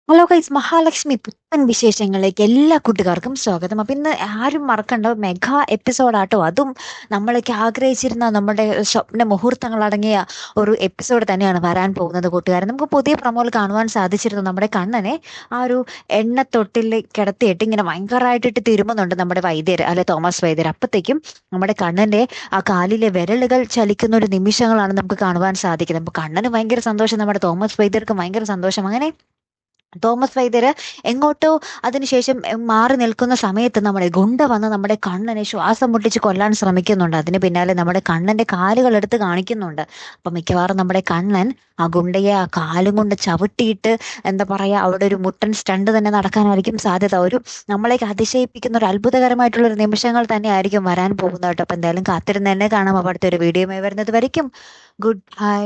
Hello guys, Mahalakshmi പുത്തൻ വിശേഷങ്ങളിലേക്ക് എല്ലാ കൂട്ടുകാർക്കും സ്വാഗതം. അപ്പൊ ഇന്ന് ആരും മറക്കണ്ട മെഗാ എപ്പിസോഡാട്ടോ. അതും നമ്മളൊക്കെ ആഗ്രഹിച്ചിരുന്ന നമ്മുടെ സ്വപ്ന മുഹൂർത്തങ്ങൾ അടങ്ങിയ ഒരു എപ്പിസോഡ് തന്നെയാണ് വരാൻ പോകുന്നത് കൂട്ടുകാരൻ. നമുക്ക് പുതിയ പ്രമോയിൽ കാണുവാൻ സാധിച്ചിരുന്നു നമ്മുടെ കണ്ണനെ ആ ഒരു എണ്ണത്തൊട്ടിൽ കിടത്തിയിട്ട് ഇങ്ങനെ ഭയങ്കരമായിട്ടിട്ട് തിരുമുന്നുണ്ട് നമ്മുടെ വൈദ്യർ, അല്ലെ തോമസ് വൈദ്യർ. അപ്പത്തേക്കും നമ്മുടെ കണ്ണന്റെ ആ കാലിലെ വിരലുകൾ ചലിക്കുന്ന ഒരു നിമിഷങ്ങളാണ് നമുക്ക് കാണുവാൻ സാധിക്കുന്നത്. അപ്പൊ കണ്ണന് ഭയങ്കര സന്തോഷം, നമ്മുടെ തോമസ് വൈദ്യർക്ക് ഭയങ്കര സന്തോഷം. അങ്ങനെ തോമസ് വൈദ്യര് എങ്ങോട്ടോ അതിനുശേഷം മാറി നിൽക്കുന്ന സമയത്ത് നമ്മുടെ ഗുണ്ട വന്ന് നമ്മുടെ കണ്ണനെ ശ്വാസം മുട്ടിച്ച് കൊല്ലാൻ ശ്രമിക്കുന്നുണ്ട്. അതിന് പിന്നാലെ നമ്മുടെ കണ്ണന്റെ കാലുകൾ എടുത്ത് കാണിക്കുന്നുണ്ട്. അപ്പൊ മിക്കവാറും നമ്മുടെ കണ്ണൻ ആ ഗുണ്ടയെ ആ കാലും കൊണ്ട് ചവിട്ടിയിട്ട് എന്താ പറയാ, അവിടെ ഒരു മുട്ടൻ സ്റ്റണ്ട് തന്നെ നടക്കാനായിരിക്കും സാധ്യത. ഒരു നമ്മളേക്ക് അതിശയിപ്പിക്കുന്ന ഒരു അത്ഭുതകരമായിട്ടുള്ള ഒരു നിമിഷങ്ങൾ തന്നെ ആയിരിക്കും വരാൻ പോകുന്നത് കേട്ടോ. അപ്പൊ എന്തായാലും കാത്തിരുന്ന് തന്നെ കാണാം. അപ്പൊ അടുത്തൊരു വീഡിയോ വരുന്നത് വരയ്ക്കും ഗുഡ് ബൈ.